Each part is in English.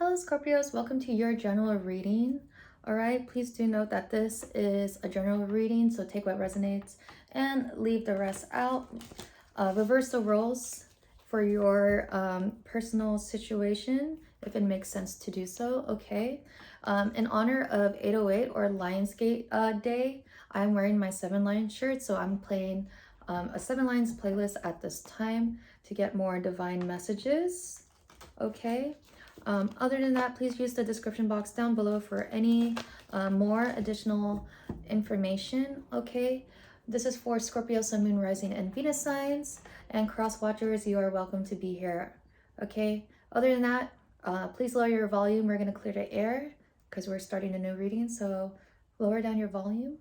Hello Scorpios, welcome to your general reading. All right, please do note that this is a general reading, so take what resonates and leave the rest out. Reverse the roles for your personal situation if it makes sense to do so, okay? In honor of 808 or Lionsgate Day, I'm wearing my 7 Lions shirt, so I'm playing a 7 Lions playlist at this time to get more divine messages, okay? Other than that, please use the description box down below for any more additional information, okay? This is for Scorpio, Sun, Moon, Rising, and Venus signs. And cross watchers, you are welcome to be here, okay? Other than that, please lower your volume. We're going to clear the air because we're starting a new reading. So lower down your volume.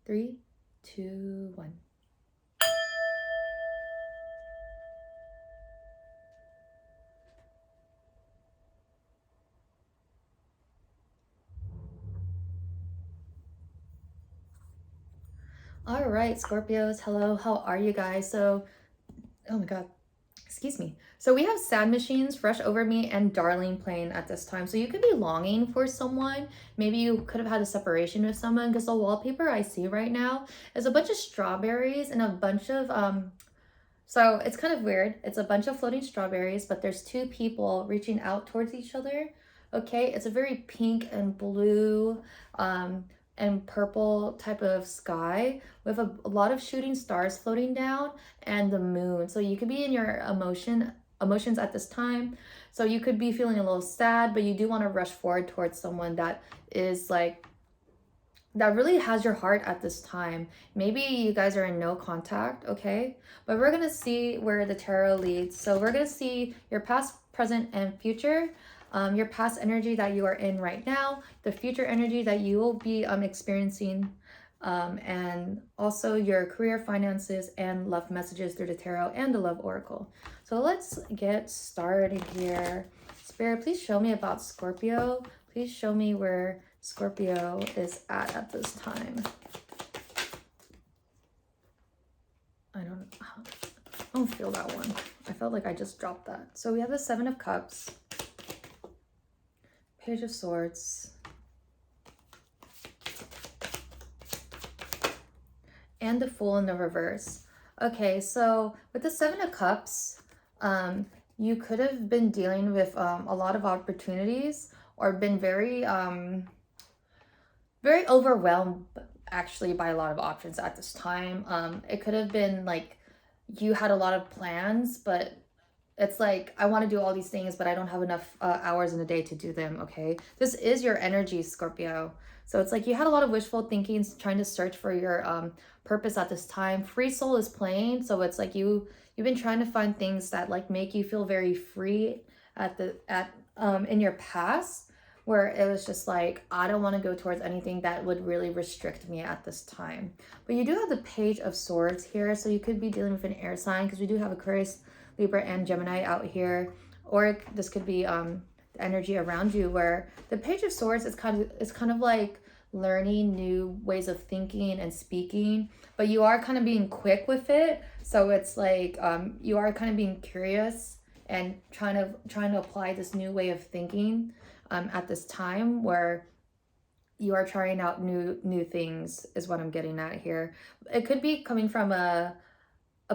3, 2, 1. All right, Scorpios, hello, how are you guys? So, oh my God, excuse me. So we have Sad Machines, Fresh Over Me, and Darling playing at this time. So you could be longing for someone. Maybe you could have had a separation with someone because the wallpaper I see right now is a bunch of strawberries and a bunch of, so it's kind of weird. It's a bunch of floating strawberries, but there's two people reaching out towards each other. Okay, it's a very pink and blue, and purple type of sky with a lot of shooting stars floating down and the moon. So you could be in your emotions at this time. So you could be feeling a little sad, but you do want to rush forward towards someone that is like that really has your heart at this time. Maybe you guys are in no contact, okay? But we're gonna see where the tarot leads. So we're gonna see your past, present, and future. Your past energy that you are in right now, the future energy that you will be experiencing, and also your career, finances, and love messages through the tarot and the love oracle. So let's get started here. Spirit, please show me about Scorpio. Please show me where Scorpio is at this time. I don't feel that one. I felt like I just dropped that. So we have the 7 of Cups, Page of Swords, and the Fool in the reverse. Okay, so with the 7 of Cups, you could have been dealing with a lot of opportunities or been very overwhelmed actually by a lot of options at this time. It could have been like you had a lot of plans, but it's like, I want to do all these things, but I don't have enough hours in a day to do them, okay? This is your energy, Scorpio. So it's like you had a lot of wishful thinking, trying to search for your purpose at this time. Free soul is playing, so it's like you've been trying to find things that like make you feel very free in your past, where it was just like, I don't want to go towards anything that would really restrict me at this time. But you do have the Page of Swords here, so you could be dealing with an air sign because we do have Aquarius, Libra, and Gemini out here, or this could be the energy around you, where the Page of Swords is kind of like learning new ways of thinking and speaking, but you are kind of being quick with it. So it's like you are kind of being curious and trying to apply this new way of thinking at this time, where you are trying out new things is what I'm getting at here. It could be coming from a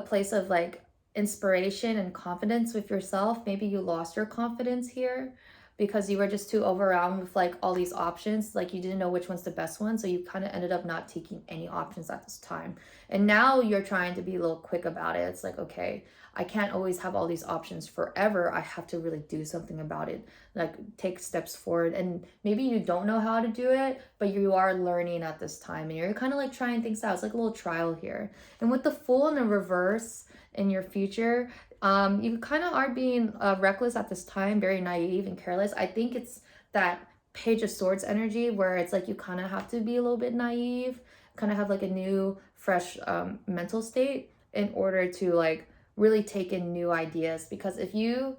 place of like inspiration and confidence with yourself. Maybe you lost your confidence here because you were just too overwhelmed with like all these options, like you didn't know which one's the best one, so you kind of ended up not taking any options at this time. And now you're trying to be a little quick about it. It's like, okay, I can't always have all these options forever. I have to really do something about it, like take steps forward. And maybe you don't know how to do it, but you are learning at this time and you're kind of like trying things out. It's like a little trial here. And with the Fool in the reverse in your future, you kind of are being reckless at this time, very naive and careless. I think it's that Page of Swords energy where it's like you kind of have to be a little bit naive, kind of have like a new, fresh mental state in order to like really take in new ideas. Because if you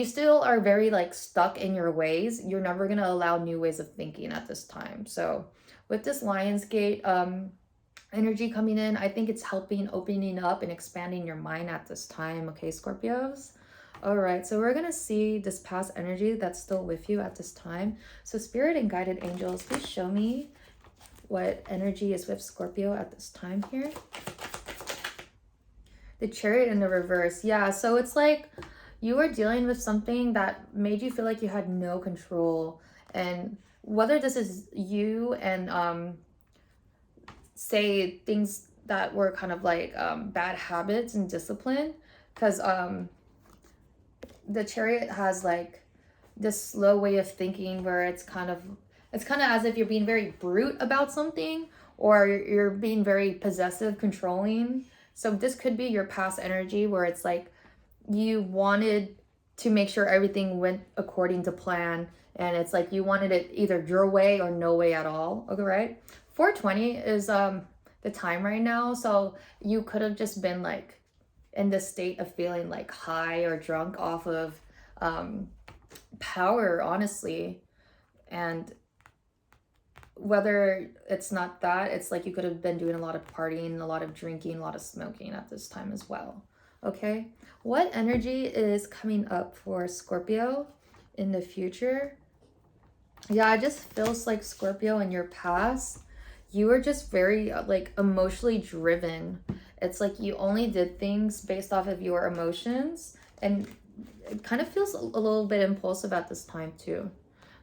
still are very like stuck in your ways, you're never going to allow new ways of thinking at this time. So with this Lionsgate energy coming in, I think it's helping opening up and expanding your mind at this time, okay, Scorpios? All right, so we're gonna see this past energy that's still with you at this time. So spirit and guided angels, please show me what energy is with Scorpio at this time here. The Chariot in the reverse. Yeah, so it's like you were dealing with something that made you feel like you had no control. And whether this is you and say things that were kind of like bad habits and discipline, because the Chariot has like this slow way of thinking where it's kind of as if you're being very brute about something, or you're being very possessive, controlling. So this could be your past energy where it's like you wanted to make sure everything went according to plan, and it's like you wanted it either your way or no way at all. Okay, right? 420 is the time right now, so you could have just been like in this state of feeling like high or drunk off of power, honestly. And whether it's not that, it's like you could have been doing a lot of partying, a lot of drinking, a lot of smoking at this time as well. Okay, what energy is coming up for Scorpio in the future? Yeah, it just feels like Scorpio in your past, you were just very like emotionally driven. It's like you only did things based off of your emotions, and it kind of feels a little bit impulsive at this time too.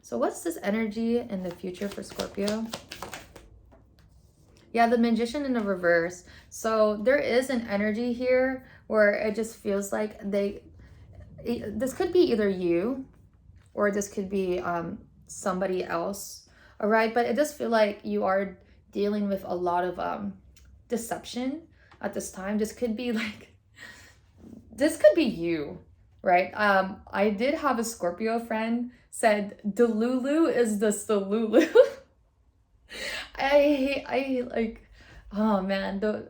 So what's this energy in the future for Scorpio? Yeah, the Magician in the reverse. So there is an energy here where it just feels like this could be either you or this could be somebody else. All right, but it does feel like you are dealing with a lot of deception at this time. This could be you, right? I did have a Scorpio friend said Delulu is the Salulu. I like, oh man, the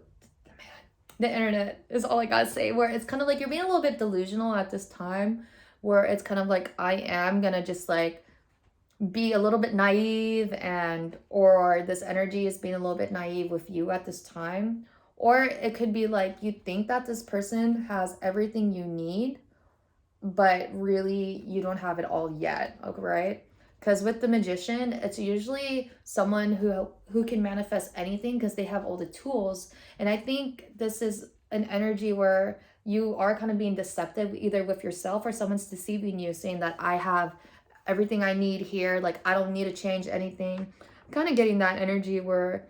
internet is all I gotta say. Where it's kind of like you're being a little bit delusional at this time, where it's kind of like I am gonna just like be a little bit naive, and or this energy is being a little bit naive with you at this time. Or it could be like you think that this person has everything you need, but really you don't have it all yet, okay, right? Because with the Magician, it's usually someone who can manifest anything because they have all the tools. And I think this is an energy where you are kind of being deceptive either with yourself or someone's deceiving you, saying that I have everything I need here, like I don't need to change anything. I'm kind of getting that energy where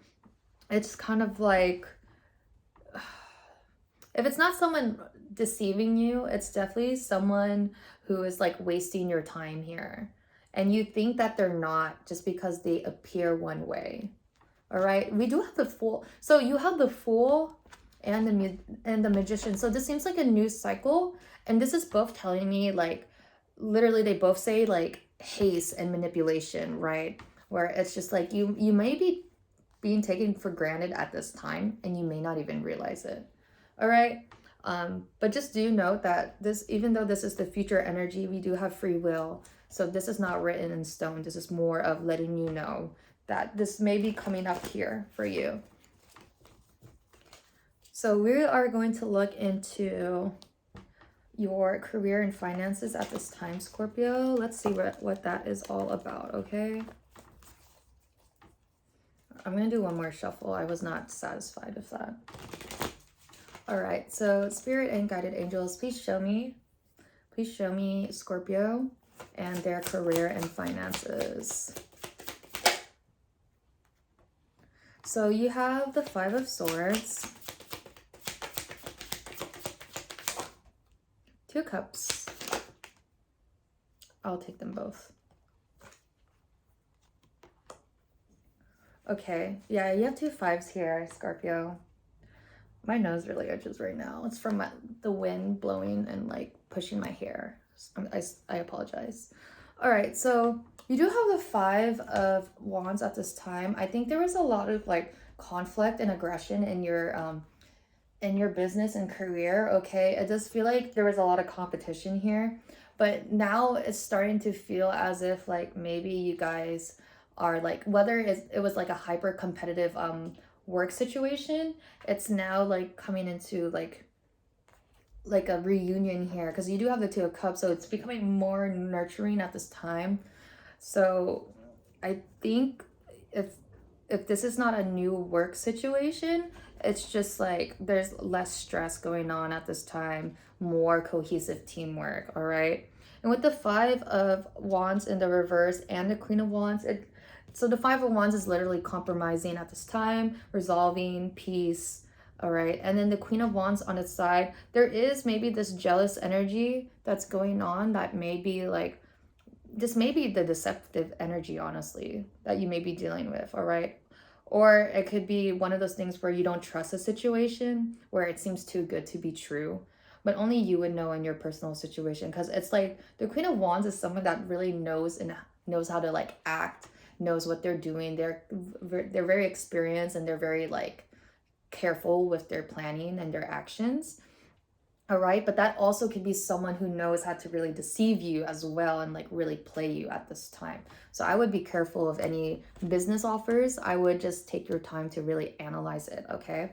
it's kind of like, if it's not someone deceiving you, it's definitely someone who is like wasting your time here. And you think that they're not just because they appear one way. All right. We do have the Fool. So you have the Fool and the Magician. So this seems like a new cycle. And this is both telling me like literally they both say like haste and manipulation, right? Where it's just like you may be being taken for granted at this time and you may not even realize it. All right. But just do note that this, even though this is the future energy, we do have free will. So this is not written in stone. This is more of letting you know that this may be coming up here for you. So we are going to look into your career and finances at this time, Scorpio. Let's see what that is all about, okay? I'm going to do one more shuffle. I was not satisfied with that. All right, so Spirit and Guided Angels, please show me Scorpio and their career and finances. So you have the Five of Swords, Two Cups. I'll take them both. Okay, yeah, you have two fives here, Scorpio. My nose really itches right now. It's from the wind blowing and like pushing my hair. I apologize. All right, so you do have the Five of Wands at this time. I think there was a lot of like conflict and aggression in your business and career, okay? It does feel like there was a lot of competition here, but now it's starting to feel as if like maybe you guys are like, whether it was like a hyper competitive work situation, it's now like coming into like like a reunion here, because you do have the Two of Cups, so it's becoming more nurturing at this time. So I think if this is not a new work situation, it's just like there's less stress going on at this time, more cohesive teamwork, all right? And with the Five of Wands in the reverse and the Queen of Wands, so the Five of Wands is literally compromising at this time, resolving, peace, all right? And then the Queen of Wands on its side, there is maybe this jealous energy that's going on that may be like, this may be the deceptive energy, honestly, that you may be dealing with, all right? Or it could be one of those things where you don't trust a situation, where it seems too good to be true, but only you would know in your personal situation. Because it's like the Queen of Wands is someone that really knows and knows how to like act, knows what they're doing. They're very experienced, and they're very like careful with their planning and their actions. All right, but that also could be someone who knows how to really deceive you as well, and like really play you at this time. So I would be careful of any business offers. I would just take your time to really analyze it, okay?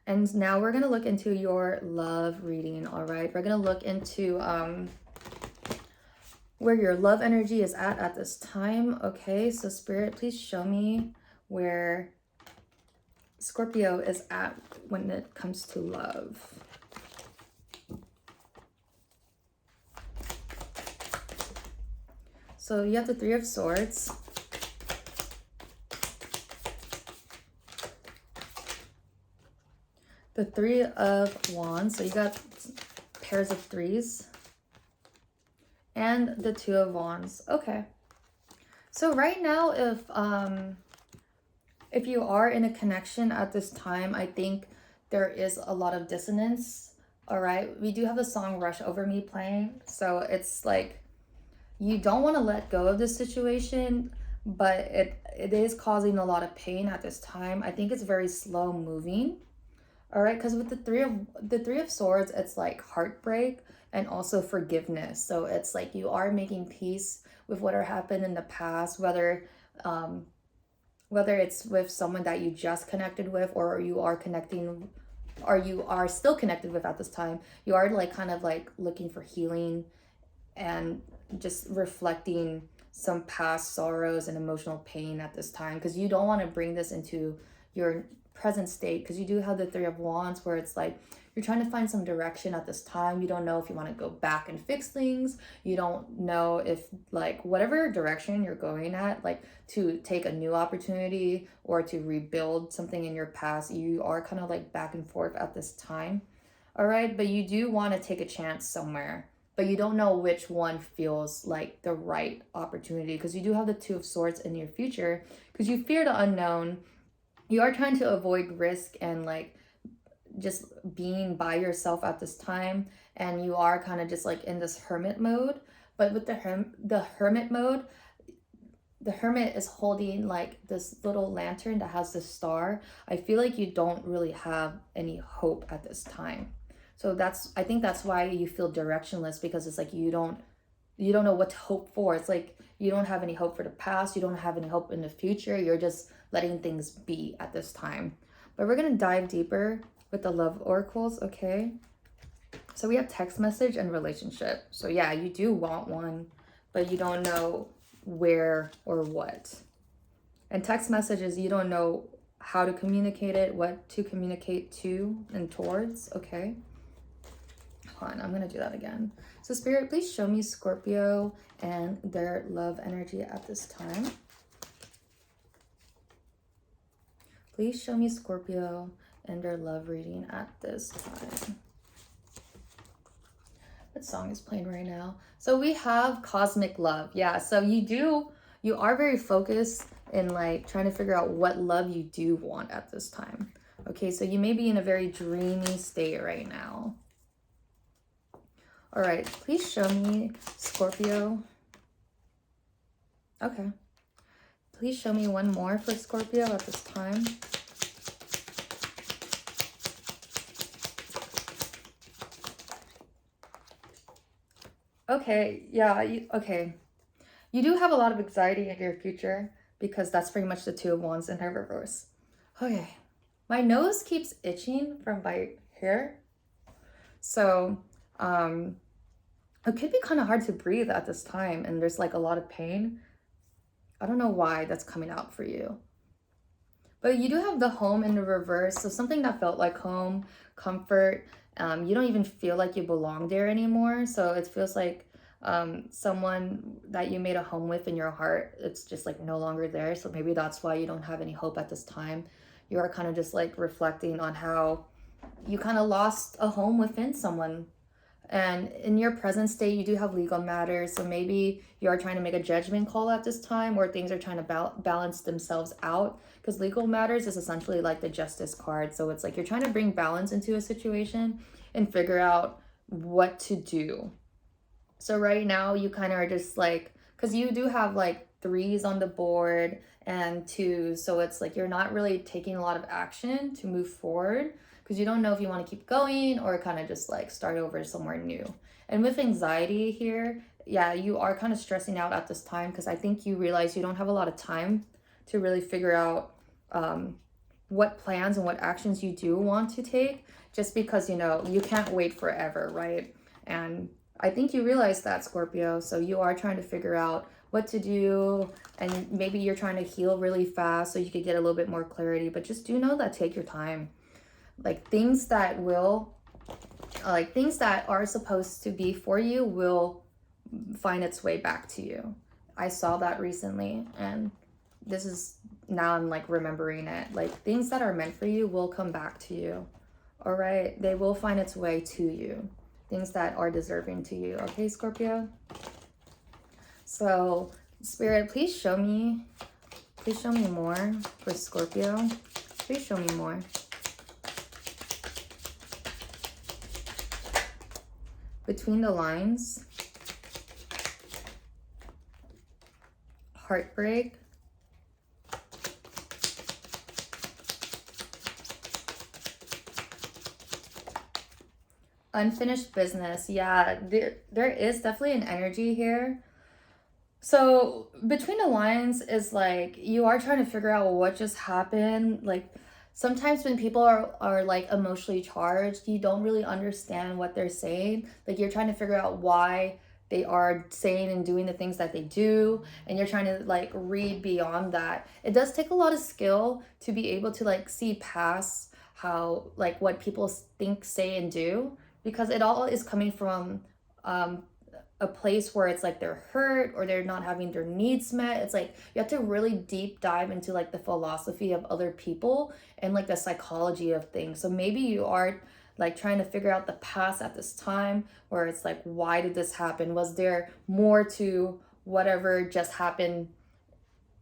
And now we're going to look into your love reading, all right? We're going to look into where your love energy is at this time, okay? So Spirit, please show me where Scorpio is at when it comes to love. So you have the Three of Swords. The Three of Wands. So you got pairs of threes. And the Two of Wands. Okay. So right now, if you are in a connection at this time, I think there is a lot of dissonance, all right? We do have the song Rush Over Me playing, so it's like you don't want to let go of this situation, but it is causing a lot of pain at this time. I think it's very slow moving, all right? Because with the Three of Swords, it's like heartbreak and also forgiveness. So it's like you are making peace with what happened in the past, whether it's with someone that you just connected with, or you are connecting, or you are still connected with at this time. You are like kind of like looking for healing and just reflecting some past sorrows and emotional pain at this time, because you don't want to bring this into your present state, because you do have the Three of Wands where it's like you're trying to find some direction at this time. You don't know if you want to go back and fix things. You don't know if like whatever direction you're going at, like to take a new opportunity or to rebuild something in your past, you are kind of like back and forth at this time. All right, but you do want to take a chance somewhere, but you don't know which one feels like the right opportunity, because you do have the Two of Swords in your future, because you fear the unknown. You are trying to avoid risk and like just being by yourself at this time, and you are kind of just like in this hermit mode. But with the hermit mode, the hermit is holding like this little lantern that has this star. I feel like you don't really have any hope at this time. So I think that's why you feel directionless, because it's like you don't know what to hope for. It's like you don't have any hope for the past, you don't have any hope in the future. You're just letting things be at this time. But we're going to dive deeper with the love oracles, okay? So we have text message and relationship. So yeah, you do want one, but you don't know where or what. And text messages, you don't know how to communicate it, what to communicate to and towards, okay? Hold on, I'm going to do that again. So Spirit, please show me Scorpio and their love energy at this time. Please show me Scorpio and their love reading at this time. What song is playing right now? So we have cosmic love. Yeah, so you are very focused in like trying to figure out what love you do want at this time. Okay, so you may be in a very dreamy state right now. All right, please show me Scorpio. Okay. Please show me one more for Scorpio at this time. Okay, yeah, okay. You do have a lot of anxiety in your future, because that's pretty much the Two of Wands in her reverse. Okay, my nose keeps itching from my here. So it could be kind of hard to breathe at this time, and there's like a lot of pain. I don't know why that's coming out for you. But you do have the home in the reverse, so something that felt like home, comfort. You don't even feel like you belong there anymore. So it feels like someone that you made a home with in your heart, it's just like no longer there. So maybe that's why you don't have any hope at this time. You are kind of just like reflecting on how you kind of lost a home within someone. And in your present state, you do have legal matters. So maybe you are trying to make a judgment call at this time, or things are trying to balance themselves out. Because legal matters is essentially like the justice card. So it's like you're trying to bring balance into a situation and figure out what to do. So right now you kind of are just like, because you do have like 3s on the board and 2s. So it's like you're not really taking a lot of action to move forward, because you don't know if you want to keep going or kind of just like start over somewhere new. And with anxiety here, yeah, you are kind of stressing out at this time, because I think you realize you don't have a lot of time to really figure out what plans and what actions you do want to take, just because, you know, you can't wait forever, right? And I think you realize that, Scorpio. So you are trying to figure out what to do, and maybe you're trying to heal really fast so you could get a little bit more clarity, but just do know that take your time. Like things that are supposed to be for you will find its way back to you. I saw that recently, and this is now I'm like remembering it. Like things that are meant for you will come back to you. All right, they will find its way to you. Things that are deserving to you. Okay, Scorpio. So Spirit, please show me more for Scorpio. Please show me more. Between the lines, heartbreak, unfinished business. Yeah, there is definitely an energy here. So between the lines is like you are trying to figure out what just happened. Like sometimes when people are like emotionally charged, you don't really understand what they're saying. Like you're trying to figure out why they are saying and doing the things that they do, and you're trying to like read beyond that. It does take a lot of skill to be able to like see past how like what people think, say, and do, because it all is coming from a place where it's like they're hurt or they're not having their needs met. It's like you have to really deep dive into like the philosophy of other people and like the psychology of things. So maybe you are like trying to figure out the past at this time, where it's like, why did this happen? Was there more to whatever just happened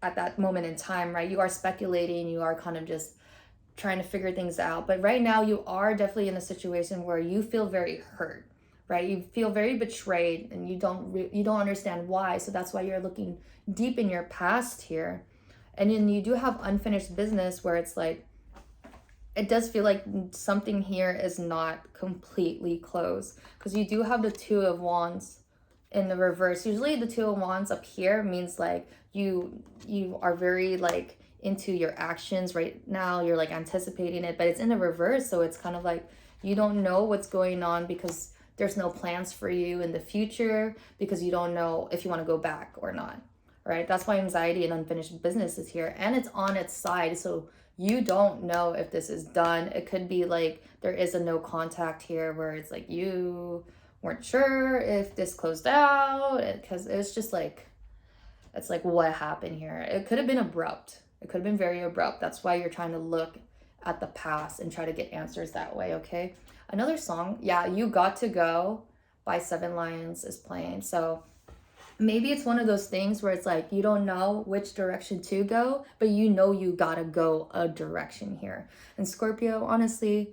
at that moment in time, right? You are speculating, you are kind of just trying to figure things out. But right now you are definitely in a situation where you feel very hurt, right? You feel very betrayed, and you don't understand why. So that's why you're looking deep in your past here. And then you do have unfinished business, where it's like it does feel like something here is not completely closed, because you do have the 2 of Wands in the reverse. Usually the 2 of Wands up here means like you are very like into your actions right now. You're like anticipating it, but it's in the reverse. So it's kind of like you don't know what's going on, because there's no plans for you in the future, because you don't know if you want to go back or not, right? That's why anxiety and unfinished business is here, and it's on its side. So you don't know if this is done. It could be like there is a no contact here, where it's like you weren't sure if this closed out, because it's just like, it's like what happened here. It could have been abrupt. It could have been very abrupt. That's why you're trying to look at the past and try to get answers that way, okay? Another song, yeah, You Got to Go by 7 Lions is playing. So maybe it's one of those things where it's like you don't know which direction to go, but you know you gotta go a direction here. And Scorpio, honestly,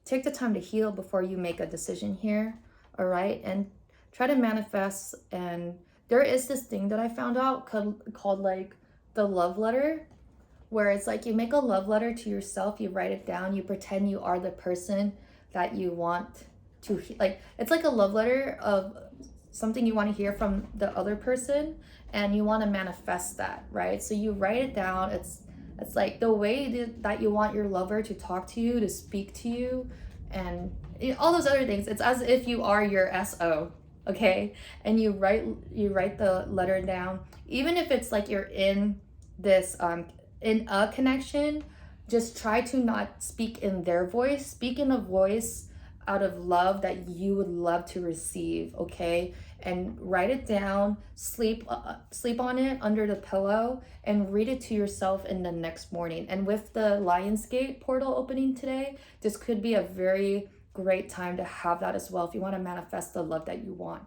take the time to heal before you make a decision here, all right? And try to manifest. And there is this thing that I found out called like the love letter, where it's like you make a love letter to yourself, you write it down, you pretend you are the person that you want to, like, it's like a love letter of something you want to hear from the other person, and you want to manifest that, right? So you write it down. It's like the way that you want your lover to talk to you, to speak to you, and all those other things. It's as if you are your SO, okay? And you write the letter down, even if it's like you're in this in a connection. Just try to not speak in their voice. Speak in a voice out of love that you would love to receive, okay? And write it down, sleep on it under the pillow, and read it to yourself in the next morning. And with the Lionsgate portal opening today, this could be a very great time to have that as well if you want to manifest the love that you want.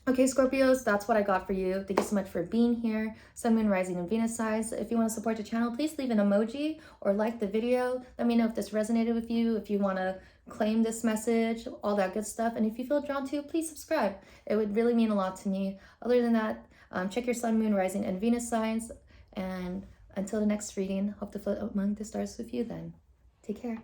Okay, Scorpios, that's what I got for you. Thank you so much for being here. Sun, Moon, Rising, and Venus signs. If you want to support the channel, please leave an emoji or like the video. Let me know if this resonated with you, if you want to claim this message, all that good stuff. And if you feel drawn to, please subscribe. It would really mean a lot to me. Other than that, check your Sun, Moon, Rising, and Venus signs. And until the next reading, hope to float among the stars with you then. Take care.